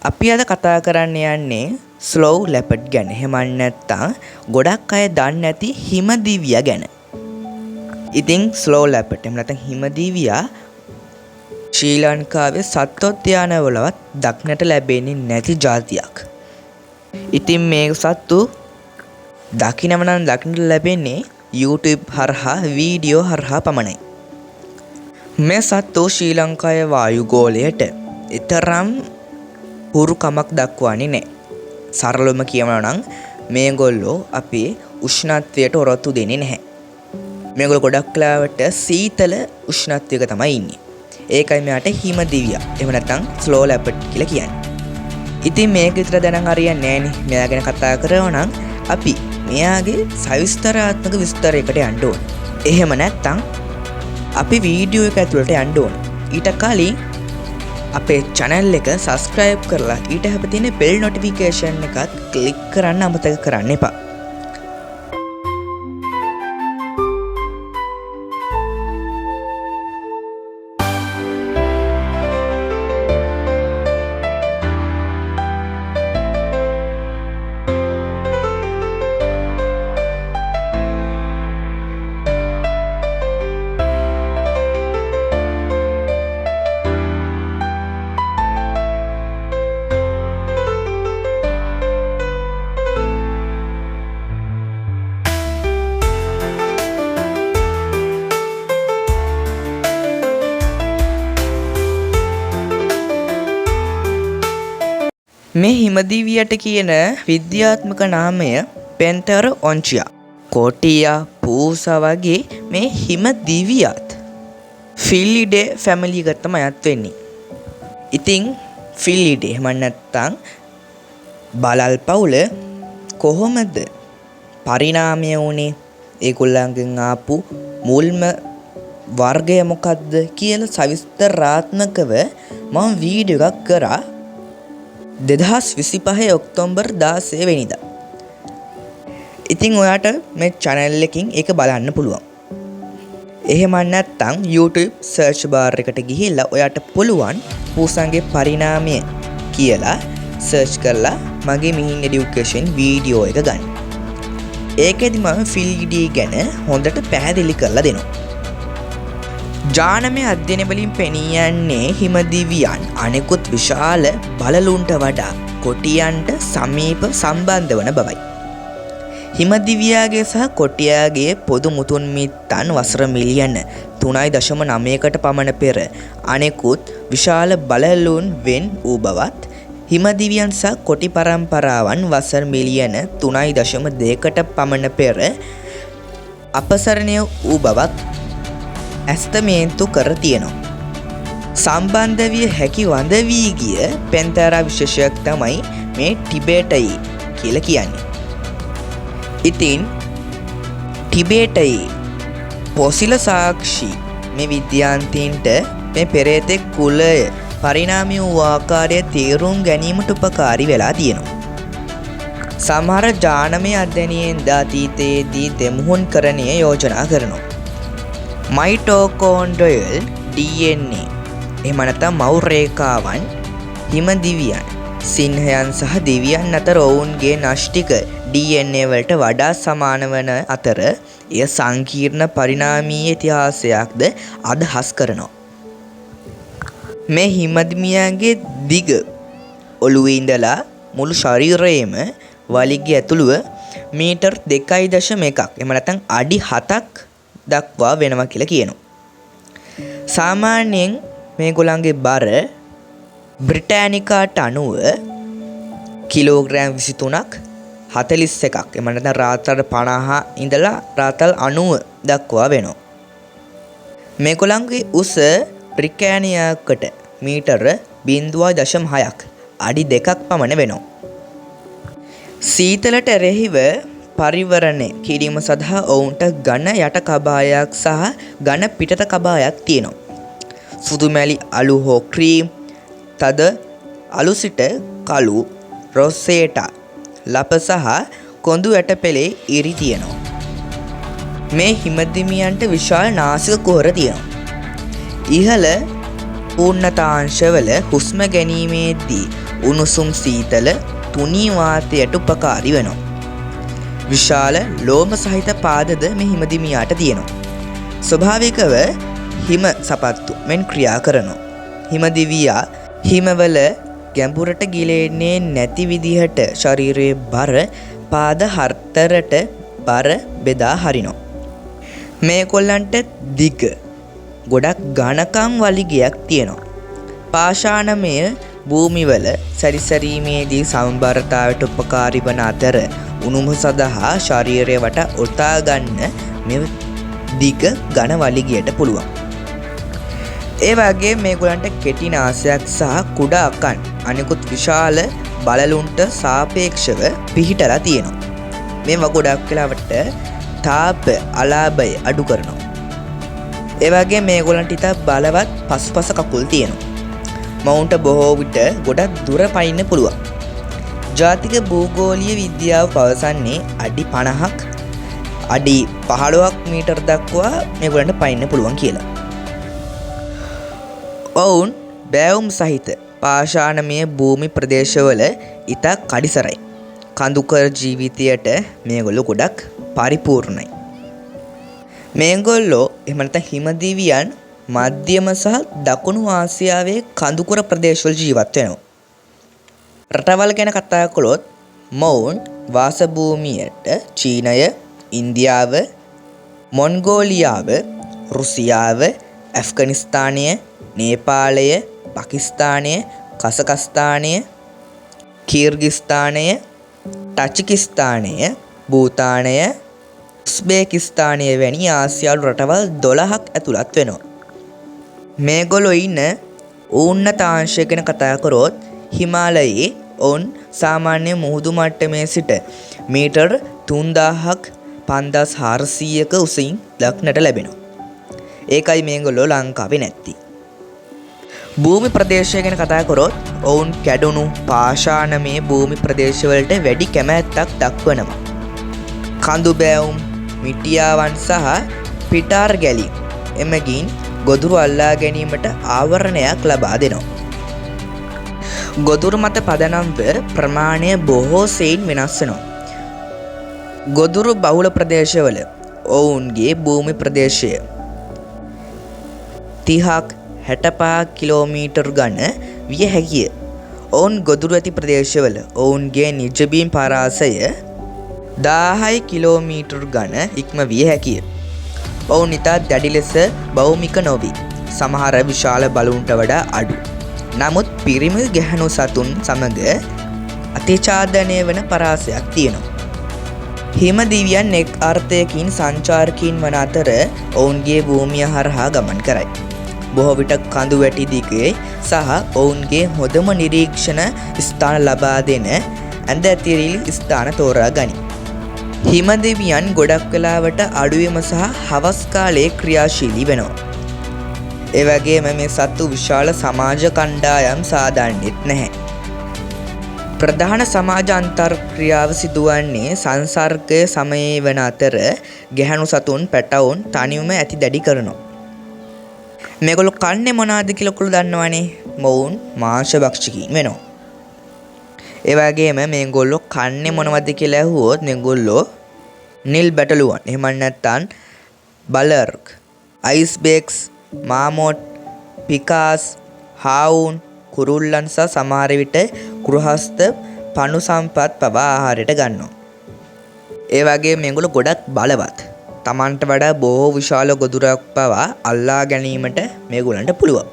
අපි අද කතා කරන්න යන්නේ ස්ලෝව් ලෙපඩ් ගැන. එහෙම නැත්නම් ගොඩක් අය දන්නේ නැති හිමදිවියා ගැන. ඉතින් ස්ලෝව් ලෙපඩ් එහෙම නැත්නම් හිමදිවියා ශ්‍රී ලංකාවේ සත්වෝද්‍යානවලවත් දක්නට ලැබෙන්නේ නැති జాතියක්. ඉතින් මේ සත්තු දකින්නම නම් දක්නට ලැබෙන්නේ YouTube හරහා වීඩියෝ හරහා පමණයි. මේ සත්තු ශ්‍රී ලංකාවේ වායුගෝලයට ඊතරම් හුරු කමක් දක්වන්නේ නැහැ. සරලවම කියනවා නම් මේගොල්ලෝ අපේ උෂ්ණත්වයට ඔරොත්තු දෙන්නේ නැහැ. මේගොල්ලෝ ගොඩක් වෙලාවට සීතල උෂ්ණත්වයක තමයි ඉන්නේ. ඒකයි මෙයාට හිමදිවියා එහෙම නැත්නම් ස්ලෝව් ලෙපඩ් කියලා කියන්නේ. ඉතින් මේක විතර දැනන් හරියන්නේ නැහනේ. මෙයා ගැන කතා කරනවා නම් අපි මෙයාගේ සවිස්තරාත්මක විස්තරයකට යන්න ඕන. එහෙම නැත්නම් අපි වීඩියෝ එක ඇතුළට යන්න ඕන. ඊට කලින් අපේ channel එක subscribe කරලා ඊට හැප තියෙන bell notification එකත් click කරන්න අමතක කරන්න එපා. මේ හිමදිවියට කියන විද්‍යාත්මක නාමය පෙන්තර ඔන්චියා. කොටියා පූසා වගේ මේ හිමදිවියත් ෆිල්ලිඩේ ෆැමිලි එකට තමයි අයත් වෙන්නේ. ඉතින් ෆිල්ලිඩේ එහෙම නැත්නම් බලල් පවුල කොහොමද පරිණාමය වුනේ? ඒගොල්ලන්ගෙන් ආපු මුල්ම වර්ගය මොකද්ද කියලා සවිස්තරාත්මකව මම වීඩියෝ එකක් කරා 2025 ඔක්තෝබර් 16 වෙනිදා. ඉතින් ඔයාට මේ channel එකකින් ඒක බලන්න පුළුවන්. එහෙම නැත්නම් YouTube search bar එකට ගිහිල්ලා ඔයාට පුළුවන් පූසන්ගේ පරිණාමය කියලා search කරලා මගේ මිහින් education වීඩියෝ එක ගන්න. ඒකෙදි මම ෆිල්ඩී ගැන හොඳට පැහැදිලි කරලා දෙනවා. ජානමය අධ්‍යයන වලින් පෙනී යන්නේ හිමදිවියන් අනෙකුත් විශාල බලලුන්ට වඩා කොටියන්ට සමීප සම්බන්ධ වන බවයි. හිමදිවියාගේ සහ කොටියාගේ පොදු මුතුන් මිත්තන් වසර මිලියන 3.9කට පමණ පෙර අනෙකුත් විශාල බලලුන් වෙන් වූ බවත් හිමදිවියන් සහ කොටි පරම්පරාවන් වසර මිලියන 3.2කට පමණ පෙර අපසරණය වූ බවත් ඇස්තමේන්තු කර තියෙනවා. සම්බන්ධ විය හැකි වඳ වී ගිය පෙන්තෑරා විශේෂයක් තමයි මේ ටිබේටයි කියලා කියන්නේ. ඉතින් ටිබේටයි පොසිල සාක්ෂි මේ විද්‍යාන්තීන්ට මේ පෙරේතෙක් කුලය පරිණාමය වූ ආකාරය තේරුම් ගැනීමට උපකාරී වෙලා තියෙනවා. සමහර ජානමය අධ්‍යයනයෙන් අතීතයේදී දෙමුහුන්කරණය යෝජනා කරනවා. මයිටෝකොන්ඩ්‍රියල් DNA එහෙම නැත්නම් මව් රේඛාවන් හිමදිවියන් සිංහයන් සහ දිවියන් අතර ඔවුන්ගේ න්‍යෂ්ටික DNA වලට වඩා සමාන වන අතර එය සංකීර්ණ පරිණාමීය ඉතිහාසයක්ද අදහස් කරනවා. මේ හිමදිවියන්ගේ දිග ඔළුවේ ඉඳලා මුළු ශරීරයේම වලිගය ඇතුළුව මීටර් 2.1ක් එහෙම නැත්නම් අඩි 7ක් දක්වා වෙනවා කියලා කියනවා. සාමාන්‍යයෙන් මේගොල්ලන්ගේ බර බ්‍රිටෑනිකාට අනුව කිලෝග්‍රෑම් 23ක් 41ක් එම නැත්නම් රාතල් 50 ඉඳලා රාතල් 90 දක්වා වෙනවා. මේගොල්ලන්ගේ උස බ්‍රිටෑනියාකට මීටර 0.6ක් අඩි 2ක් පමණ වෙනවා. සීතලට එරෙහිව පරිවරණය කිරීම සඳහා ඔවුන්ට ඝන යට කබායක් සහ ඝන පිටත කබායක් තියෙනවා. සුදුමැලි අලු හෝ ක්‍රීම්, තද අලු සිට කළු, රොසේටා, ලප සහ කොඳු ඇටපෙලේ ඉරි තියෙනවා. මේ හිමදිවියන්ට විශාල නාසික කුහර තියෙනවා. ඉහළ උන්නතාංශවල හුස්ම ගැනීමේදී උණුසුම් සීතල තුනී වාතයට උපකාරී වෙනවා. විශාල ලෝම සහිත පාදද මේ හිමදිමියාට තියෙනවා. ස්වභාවිකව හිම සපත්තු මෙන් ක්‍රියා කරනවා. හිමදිවියා හිමවල ගැඹුරට ගිලෙන්නේ නැති විදිහට ශරීරයේ බර පාද හතරට බර බෙදා හරිනවා. මේගොල්ලන්ට දිග ගොඩක් ඝනකම් වලිගයක් තියෙනවා. පාෂාණමය භූමිවල සැරිසැරීමේදී සමබරතාවට උපකාරී වන අතර උණුම සඳහා ශරීරය වට ඔතා ගන්න මේ දිග ඝන වලිගයට පුළුවන්. ඒ වගේ මේගොල්ලන්ට කෙටි නාසයක් සහ කුඩා කන් අනිකුත් විශාල බලලුන්ට සාපේක්ෂව පිහිටලා තියෙනවා. මේවා ගොඩක් වෙලාවට තාප අලාභය අඩු කරනවා. ඒ වගේ මේගොල්ලන්ට ඉතා බලවත් පස්පස කකුල් තියෙනවා. මවුන්ට බොහෝ විට ගොඩක් දුර පනින්න පුළුවන්. ජාතික භූගෝලීය විද්‍යාව පවසන්නේ අඩි 50ක් අඩි 15ක් මීටර් දක්වා මේගොල්ලන්ට පනින්න පුළුවන් කියලා. ඔවුන් බෑවුම් සහිත පාෂාණමය භූමි ප්‍රදේශවල ඉතා කඩිසරයි. කඳුකර ජීවිතයට මේගොල්ලෝ ගොඩක් පරිපූර්ණයි. මේගොල්ලෝ එහෙම නැත්නම් හිමදිවියන් මධ්‍යම සහ දකුණු ආසියාවේ කඳුකර ප්‍රදේශවල ජීවත් වෙනවා. රටවල් ගැන කතා කළොත් මොවුන් වාස භූමියට චීනය, ඉන්දියාව, මොන්ගෝලියාව, රුසියාව, ඇෆ්ගනිස්තානය, නේපාලය, පාකිස්තානය, කසකස්තානය, කිර්ගිස්තානය, ටජිකිස්තානය, භූතානය, උස්බේකිස්තානය වැනි ආසියානු රටවල් 12ක් ඇතුළත් වෙනවා. මේගොල්ලෝ ඉන්න උන්නතාංශය ගැන කතා කරොත් හිමාලයේ ඔවුන් සාමාන්‍ය මුහුදු මට්ටමේ සිට මීටර් 3000ක් 5400ක උසින් දක්නට ලැබෙනවා. ඒකයි මේගොල්ලෝ ලංකාවේ නැත්තේ. භූමි ප්‍රදේශය ගැන කතා කරොත් ඔවුන් කැඩුණු පාෂාණමය භූමි ප්‍රදේශවලට වැඩි කැමැත්තක් දක්වනවා. කඳු බෑවුම්, මිටියාවන් සහ පිටාර් ගැලීම් එමගින් ගොදුරු අල්ලා ගැනීමට ආවරණයක් ලබා දෙනවා. ගොදුරු මත පදනම්ව ප්‍රමාණය බොහෝ සෙයින් වෙනස් වෙනවා. ගොදුරු බහුල ප්‍රදේශවල ඔවුන්ගේ භූමි ප්‍රදේශය 30ක් 65 කිලෝමීටර් ඝන විය හැකිය. ඔවුන් ගොදුරු ඇති ප්‍රදේශවල ඔවුන්ගේ නිජබිම් පරාසය 1000 කිලෝමීටර් ඝන ඉක්ම විය හැකිය. ඔවුන් ඉතා දැඩි ලෙස භෞමික නොවී සමහර විශාල බලුන්ට වඩා අඩු. නමුත් පිරිමි ගැහැණු සතුන් සමග අතිචාදනය වන පරාසයක් තියෙනවා. හිමදිවියන් එක් අර්ථයකින් සංචාරකීන් වන අතර ඔවුන්ගේ භූමිය හරහා ගමන් කරයි. බොහෝ විට කඳු වැටි දිගේ සහ ඔවුන්ගේ හොඳම නිරීක්ෂණ ස්ථාන ලබා දෙන ඇඳ ඇතිරිලි ස්ථාන තෝරා ගනී. හිමදිවියන් ගොඩක් වෙලාවට අඩුවීම සහ හවස් කාලයේ ක්‍රියාශීලී වෙනවා. ඒ වගේම මේ සත්තු විශාල සමාජ කණ්ඩායම් සාදන්නෙත් නැහැ. ප්‍රධාන සමාජ අන්තර්ක්‍රියාව සිදුවන්නේ සංසර්ගය සමයේ වන අතර ගැහැණු සතුන් පැටවුන් තනිවම ඇති දැඩි කරනවා. මේගොල්ලෝ කන්නේ මොනවද කියලා ඔයගොල්ලෝ දන්නවනේ. මොවුන් මාංශ භක්ෂකීන් වෙනවා. ඒ වගේම මේගොල්ලෝ කන්නේ මොනවද කියලා ඇහුවොත් මේගොල්ලෝ නිල් බැටළුවන් එහෙම නැත්නම් බලර්ක්, අයිස්බෙක්ස්, මාමොට්, පිකාස්, හාවුන්, කුරුල්ලන් සහ සමහර විට ගෘහස්ත පණු සම්පත් පවා ආහාරයට ගන්නවා. ඒ වගේම මේගොල්ලෝ ගොඩක් බලවත්. Tamanට වඩා බොහෝ විශාල ගොදුරක් පවා අල්ලා ගැනීමට මේගොල්ලන්ට පුළුවන්.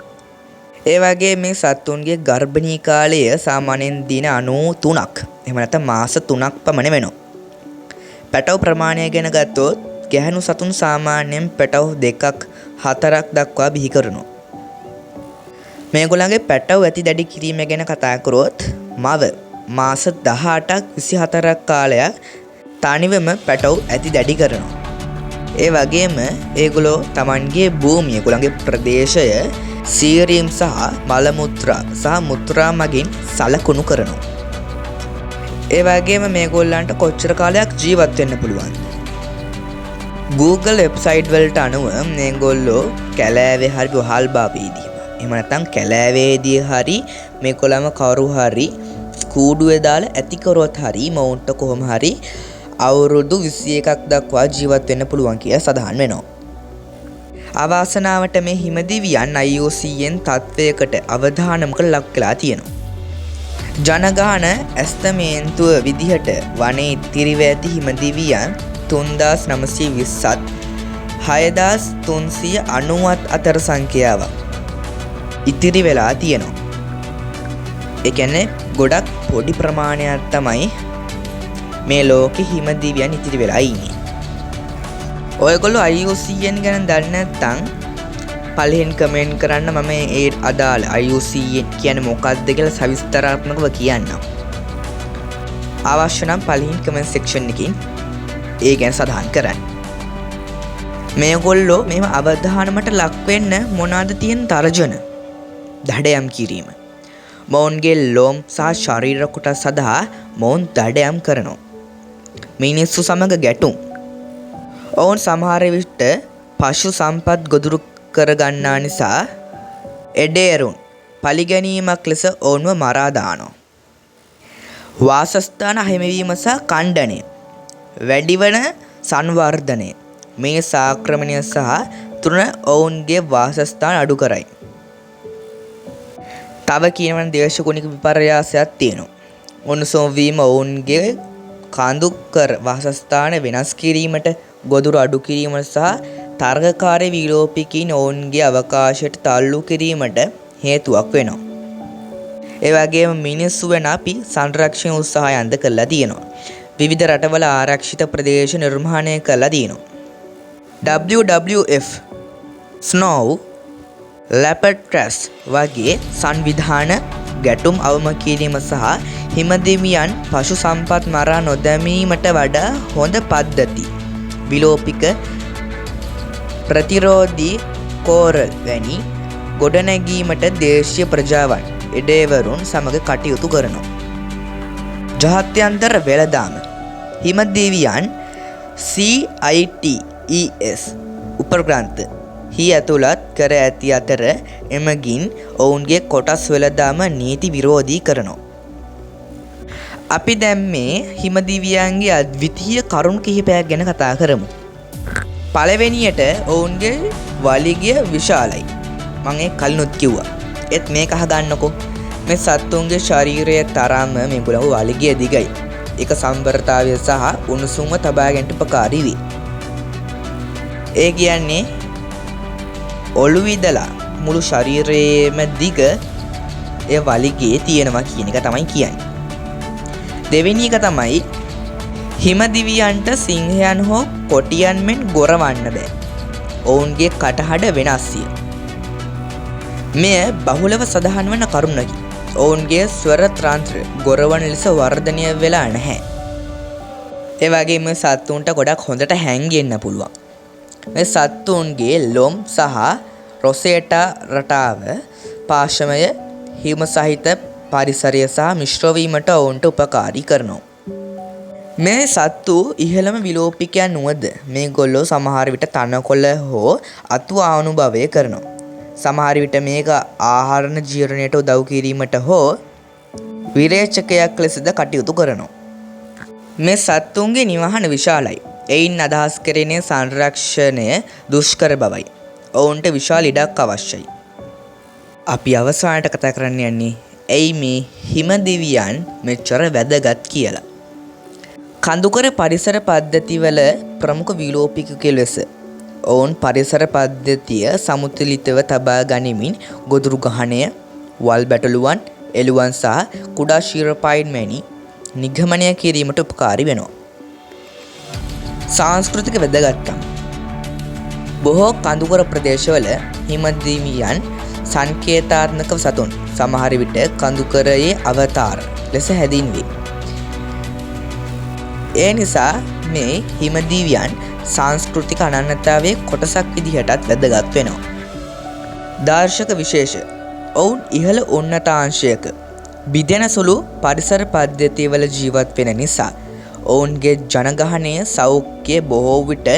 ඒ වගේ මේ සත්තුන්ගේ ගර්භණී කාලය සාමාන්‍යයෙන් දින 93ක් එහෙම නැත්නම් මාස 3ක් පමණ වෙනවා. පැටව ප්‍රමාණය ගැන ගත්තොත් ගැහැණු සතුන් සාමාන්‍යයෙන් පැටව 2ක් 4ක් දක්වා බිහි කරනවා. මේගොල්ලන්ගේ පැටව ඇති දැඩි කිරීම ගැන කතා කරොත් මව මාස 18ක් 24ක් කාලයක් තනිවම පැටව ඇති දැඩි කරනවා. ඒ වගේම ඒගොල්ලෝ Tamanගේ භූමිය, ඒගොල්ලන්ගේ ප්‍රදේශය සීරීම් සහ මල මුත්‍රා සහ මුත්‍රා මගින් සලකුණු කරනවා. ඒ වගේම මේගොල්ලන්ට කොච්චර කාලයක් ජීවත් වෙන්න පුළුවන්ද? Google වෙබ්සයිට් වලට අනුව මේගොල්ලෝ කැලෑවේ හරි වහල් භාවයේදී එහෙම නැත්නම් කැලෑවේදී හරි මේගොල්ලම කවුරු හරි කූඩුවේ දාලා ඇති කරොත් හරි මොවුන්ට කොහොම හරි අවුරුදු 21ක් දක්වා ජීවත් වෙන්න පුළුවන් කියලා සඳහන් වෙනවා. අවාසනාවට මේ හිමදිවියන් IUCN තත්වයකට අවධානමකට ලක් වෙලා තියෙනවා. ජනගහන ඇස්තමේන්තුව විදිහට වනයේ ඉතිරිව ඇති හිමදිවියන් 3920ත් 6390ත් අතර සංඛ්‍යාවක් ඉතිරි වෙලා තියෙනවා. ඒ කියන්නේ ගොඩක් පොඩි ප්‍රමාණයක් තමයි මේ ලෝකෙ හිමදිවියන් ඉතිරි වෙලා ඉන්නේ. ඔයගොල්ලෝ IUCN ගැන දන්නේ නැත්නම් පළවෙනි කමෙන්ට් කරන්න මම ඒ අදාළ IUCN කියන්නේ මොකක්ද කියලා සවිස්තරාත්මකව කියන්නම්. අවශ්‍ය නම් පළවෙනි කමෙන්ට් සෙක්ෂන් එකකින් ඒ ගැන සඳහන් කරන්න. මේගොල්ලෝ මේව අවධානමට ලක් වෙන්න මොනවාද තියෙන තර්ජන? දඩයම් කිරීම. මොවුන්ගේ ලෝම් සහ ශරීර කොටස් සඳහා මොවුන් දඩයම් කරනවා. මිනිස්සු සමග ගැටුම්. ඔවුන් සමහර විට පශු සම්පත් ගොදුරු කරගන්නා නිසා එඩේරුන් පලිගැනීමක් ලෙස ඔවුන්ව මරා දානවා. වාසස්ථාන අහිමිවීම සහ ඛණ්ඩනය. වැඩිවන සංවර්ධනය. මේ ආක්‍රමණය සහ තුන ඔවුන්ගේ වාසස්ථාන අඩු කරයි. තව කියනවන දේශගුණික විපර්යාසයක් තියෙනවා. උණුසුම් වීම ඔවුන්ගේ කඳුකර වාසස්ථාන වෙනස් කිරීමට, ගොදුරු අඩු කිරීමට සහ තරගකාරී විලෝපිකයින් ඔවුන්ගේ අවකාශයට තල්ලු කිරීමට හේතුවක් වෙනවා. ඒ වගේම මිනිස්සු වෙන අපි සංරක්ෂණ උත්සාහයන්ද කළා තියෙනවා. විවිධ රටවල ආරක්ෂිත ප්‍රදේශ නිර්මාණය කළා තියෙනවා. WWF, ස්නෝව් ලැපඩ් ට්‍රැස් වගේ සංවිධාන ගැටුම් අවම කිරීම සහ හිමදිවියන් පශු සම්පත් මරා නොදැමීමට වඩා හොඳ පද්ධති විලෝපික ප්‍රතිරෝධී කෝරල් වැනි ගොඩනැගීමට දේශීය ප්‍රජාවන් එඩේවරුන් සමග කටයුතු කරනවා. ජාත්‍යන්තර වෙළඳාම. හිමදිවියන් CITES උපග්‍රන්ථ හි ඇතුළත් කර ඇති අතර එමගින් ඔවුන්ගේ කොටස් වෙළඳාම නීති විරෝධී කරනවා. අපි දැන් මේ හිමදිවියන්ගේ අද්විතීය කරුණු කිහිපයක් ගැන කතා කරමු. පළවෙනියට ඔවුන්ගේ වලිගය විශාලයි. මම ඒ කලිනුත් කිව්වා. ඒත් මේක අහගන්නකෝ. මේ සත්තුන්ගේ ශරීරයේ තරම මේගොල්ලෝ වලිගය දිගයි. ඒක සම්බරතාවය සහ උණුසුම තබා ගැනීමට උපකාරී වේ. ඒ කියන්නේ ඔළුව ඉදලා මුළු ශරීරයේම දිග ඒ වලිගයේ තියෙනවා කියන එක තමයි කියන්නේ. දෙවෙනි එක තමයි හිමදිවියන්ට සිංහයන් හෝ කොටියන් මෙන් ගොරවන්න බෑ. ඔවුන්ගේ කටහඬ වෙනස්ය. මෙය බහුලව සඳහන් වන කරුණකි. ඔවුන්ගේ ස්වර ත්‍රාන්ත්‍ර ගොරවන ලෙස වර්ධනය වෙලා නැහැ. ඒ වගේම සත්තුන්ට ගොඩක් හොඳට හැංගෙන්න පුළුවන්. මේ සත්තුන්ගේ ලොම් සහ රොසේටා රටාව පාශමය හිම සහිත පරිසරය සහ මිශ්‍රවීමට ඔවුන්ට උපකාරී කරනවා. මේ සත්තු ඉහළම විලෝපිකයන් වුවද මේගොල්ලෝ සමහර විට තනකොළ හෝ අතු ආනුභවය කරනවා. සමහර විට මේක ආහාරන ජීර්ණයට උදව් කිරීමට හෝ විරේචකයක් ලෙසද කටයුතු කරනවා. මේ සත්තුන්ගේ නිවහන විශාලයි. එයින් අදහස් කෙරෙන්නේ සංරක්ෂණය දුෂ්කර බවයි. ඔවුන්ට විශාල ඉඩක් අවශ්‍යයි. අපි අවසානට කතා කරන්න යන්නේ ඇයි මේ හිමදිවියන් මෙච්චර වැදගත් කියලා. කඳුකර පරිසර පද්ධතිවල ප්‍රමුඛ විලෝපිකයෙකු ලෙස ඔවුන් පරිසර පද්ධතිය සමුතුලිතව තබා ගනිමින් ගොදුරු ගහණය, වල් බැටළුවන්, එළුවන් සහ කුඩා ශීරපයින් වැනි නිගමනය කිරීමට උපකාරී වෙනවා. සංස්කෘතික වැදගත්කම්. බොහෝ කඳුකර ප්‍රදේශවල හිමදිවියන් සංකේතාත්මක සතුන්, සමහර විට කඳුකරයේ අවතාර ලෙස හැඳින්වේ. ඒ නිසා මේ හිමදිවියන් සංස්කෘතික අනන්‍යතාවයේ කොටසක් විදිහටත් වැදගත් වෙනවා. දාර්ශනික විශේෂ. ඔවුන් ඉහළ උන්නතාංශයක බිදෙන සුළු පරිසර පද්ධතිවල ජීවත් වෙන නිසා ඔවුන්ගේ ජනගහනය සෞඛ්‍ය බොහෝ විට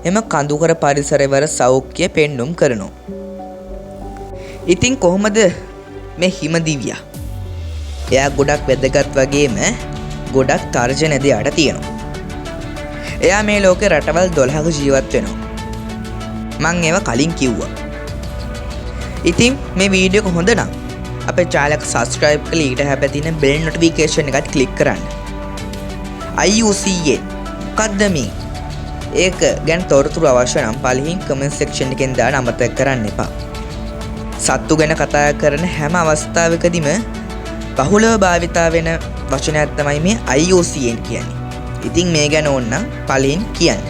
එම කඳුකර පරිසරවල සෞඛ්‍ය පෙන්නුම් කරනවා. ඉතින් කොහොමද මේ හිමදිවියා? එයා ගොඩක් වැදගත් වගේම ගොඩක් තර්ජන දෙයට තියෙනවා. එයා මේ ලෝකේ රටවල් 12ක ජීවත් වෙනවා. මං ඒවා කලින් කිව්වා. ඉතින් මේ වීඩියෝ එක හොඳ නම් අපේ channel එක subscribe කරලා ඊට හැබැයි තියෙන bell notification එකත් click කරන්න. IUCN මොකද්ද මේ? ඒක ගැන තොරතුරු අවශ්‍ය නම් පළහින් comment section එකෙන් දාන්න අමතක කරන්න එපා. සත්තු ගැන කතා කරන හැම අවස්ථාවකදීම බහුලව භාවිතා වෙන වචනයක් තමයි මේ IUCN කියන්නේ. ඉතින් මේ ගැන ඕන නම් පළහින් කියන්න.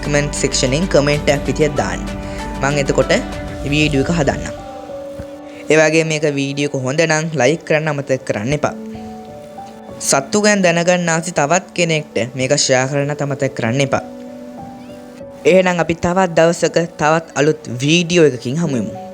comment section එකෙන් comment එකක් විදියට දාන්න. මම එතකොට වීඩියෝ එක හදන්නම්. ඒ වගේම මේක වීඩියෝ එක හොඳ නම් like කරන්න අමතක කරන්න එපා. සත්තු ගැන දැනගන්න ආසි තවත් කෙනෙක්ට මේක share කරන්න අමතක කරන්න එපා. එහෙනම් අපි තවත් දවසක තවත් අලුත් වීඩියෝ එකකින් හමු වෙමු.